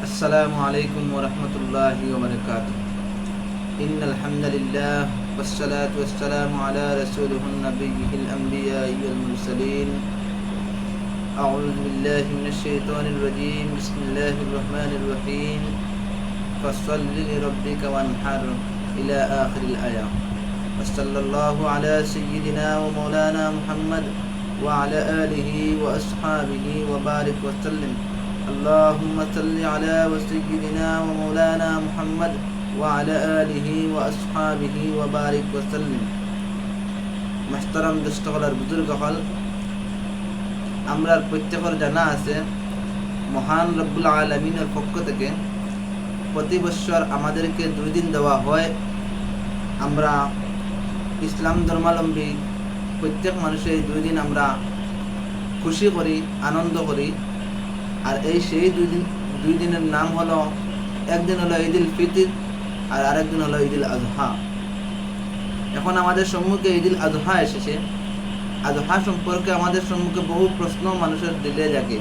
السلام عليكم ورحمة الله وبركاته. إن الحمد لله والصلاة والسلام على رسوله النبي الأنبياء والمرسلين. أعوذ بالله من الشيطان الرجيم. بسم الله الرحمن الرحيم. فصل لربك وانحر إلى آخر الآية. وصلى الله على سيدنا ومولانا محمد وعلى آله وأصحابه وبارك وسلم. اللهم صل على سيدنا ومولانا محمد وعلى آله وأصحابه وبارك وسلم. محترم দর্শকদের বুজুর্গ হল, আমরা প্রত্যেকের জানা আছে মহান রব্বুল আলামিনের পক্ষ থেকে প্রতি বছর আমাদেরকে 2 দিন দেওয়া হয়। আমরা ইসলাম ধর্মাবলম্বী প্রত্যেক মানুষের 2 দিন আমরা খুশি করি, আনন্দ করি। আর এই সেই 2 দিনের নাম হলো, একদিন হলো ঈদুল ফিতর আর আরেকদিন হলো ঈদুল আজহা। এখন আমাদের সম্মুখে ঈদুল আজহা এসেছে। আজহা সম্পর্কে আমাদের সম্মুখে বহু প্রশ্ন মানুষের দিলে জাগে।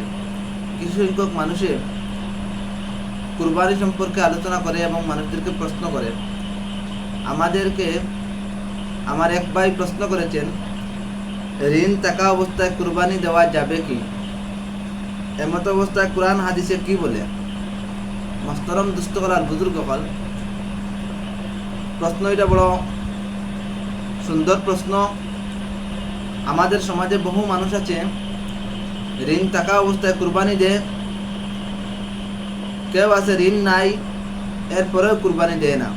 কিছু সংখ্যক মানুষের কুরবানি সম্পর্কে আলোচনা করে এবং মানুষদেরকে প্রশ্ন করে। আমার এক ভাই প্রশ্ন করেছেন, ঋণ থাকা অবস্থায় কুরবানি দেওয়া যাবে কি? এমত অবস্থায় কোরআন হাদিসে কি বলে? মহতরম দুস্থকলার বুজুর্গ হল, প্রশ্ন এটা বড় সুন্দর প্রশ্ন। আমাদের সমাজে বহু মানুষ আছে ঋণ থাকা অবস্থায় কুরবানি দেয়, কেউ আছে ঋণ নাই এরপরেও কুরবানি দেয় না।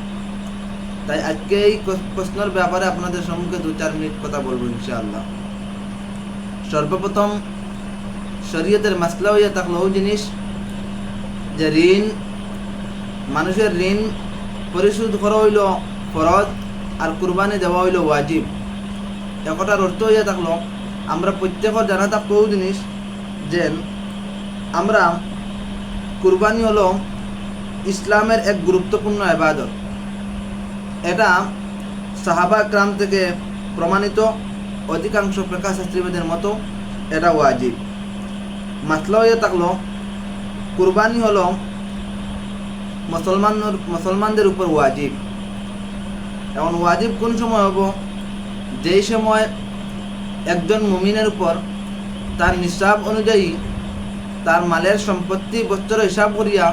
তাই আজকে এই প্রশ্নের ব্যাপারে আপনাদের সম্মুখে 2-4 মিনিট কথা বলবো ইনশাআল্লাহ। সর্বপ্রথম শরীয়তের মাসলা হইয়া থাকলো ওই জিনিস যে মানুষের ঋণ পরিশোধ করা হইল ফরজ আর কুরবানি দেওয়া হইল ওয়াজিব। একটার অর্থ হইয়া থাকলো আমরা প্রত্যেকের জানা থাকতো ওই জিনিস যে আমরা কুরবানি হলো ইসলামের এক গুরুত্বপূর্ণ ইবাদত। এটা সাহাবা کرام থেকে প্রমাণিত, অধিকাংশ ফিকহ মতো এটা ওয়াজিব। মাসলা হয়ে থাকলো কুরবানি হলো মুসলমানদের উপর ওয়াজিব। এখন ওয়াজিব কোন সময় হব? যেই সময় একজন মুমিনের উপর তার নিসাব অনুযায়ী তার মালের সম্পত্তি বছর হিসাব করিয়া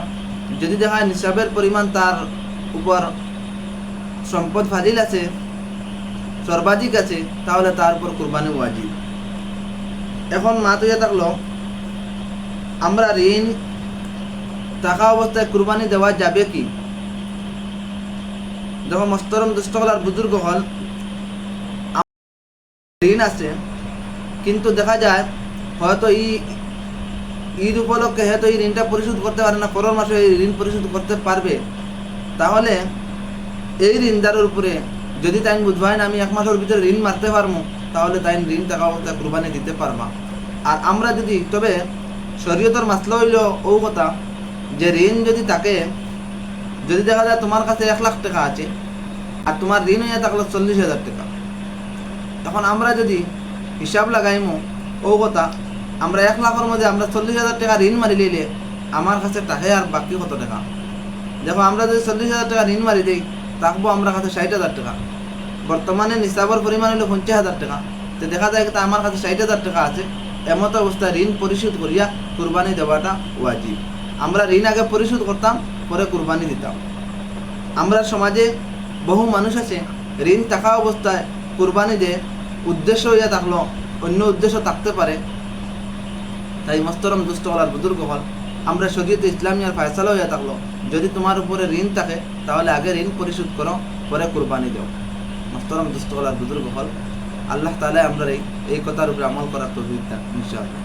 যদি দেখা হয় নিসাবের পরিমাণ তার উপর সম্পদ ফাজিল আছে, সর্বাধিক আছে, তাহলে তার উপর কুরবানি ওয়াজিব। এখন মাত হইয়া থাকলো আমরা ঋণ থাকা অবস্থায় কুরবানি দেওয়া যাবে কি? দেখো মহতরম দর্শকদের বুজুর্গ হল, ঋণ আছে কিন্তু দেখা যায় হয়তো ঈদ উপলক্ষে হয়তো এই ঋণটা পরিশোধ করতে পারে না, পরের মাসে এই ঋণ পরিশোধ করতে পারবে। তাহলে এই ঋণদারের উপরে যদি তাই বুঝবাই না আমি 1 মাসের ভিতরে ঋণ মারতে পারবো, তাহলে তাই ঋণ থাকা অবস্থায় কুরবানি দিতে পারবা। আর আমরা যদি তবে শরীয়তের মাসলা হইল ও কথা যে ঋণ যদি থাকে, যদি দেখা যায় তোমার কাছে 1 লাখ টাকা আছে আর তোমার ঋণ হইয়া থাকলো 40,000 টাকা, তখন আমরা যদি হিসাব লাগাইমো ও কথা আমরা 1 লাখের মধ্যে আমরা 40,000 টাকা ঋণ মারি লইলে আমার কাছে টাকা আর বাকি কত টাকা? দেখো আমরা যদি 40,000 টাকা ঋণ মারি দিই থাকবো আমরা কাছে 60,000 টাকা। বর্তমানে নিসাবের পরিমাণ হলো 50,000 টাকা। তো দেখা যায় আমার কাছে 60,000 টাকা আছে। এমত অবস্থায় ঋণ পরিশোধ করিয়া কুরবানি দেওয়াটা ওয়াজিব। আমরা ঋণ আগে পরিশোধ করতাম, পরে কুরবানি দিতাম। আমরা সমাজে বহু মানুষ আছে ঋণ থাকা অবস্থায় কুরবানি দিয়ে উদ্দেশ্য হইয়া থাকলো অন্য উদ্দেশ্য থাকতে পারে। তাই মহতরম দুস্থকলার বুজুর্গ হল, আমরা শরীয়তে ইসলামিয়ার ফয়সালা হইয়া থাকলো যদি তোমার উপরে ঋণ থাকে তাহলে আগে ঋণ পরিশোধ করো, পরে কুরবানি দাও। মহতরম দুস্থকলার বুজুর্গ হল, আল্লাহ তাআলা আমরা এই কথার উপরে আমল করার তৌফিক দান ইনশাআল্লাহ।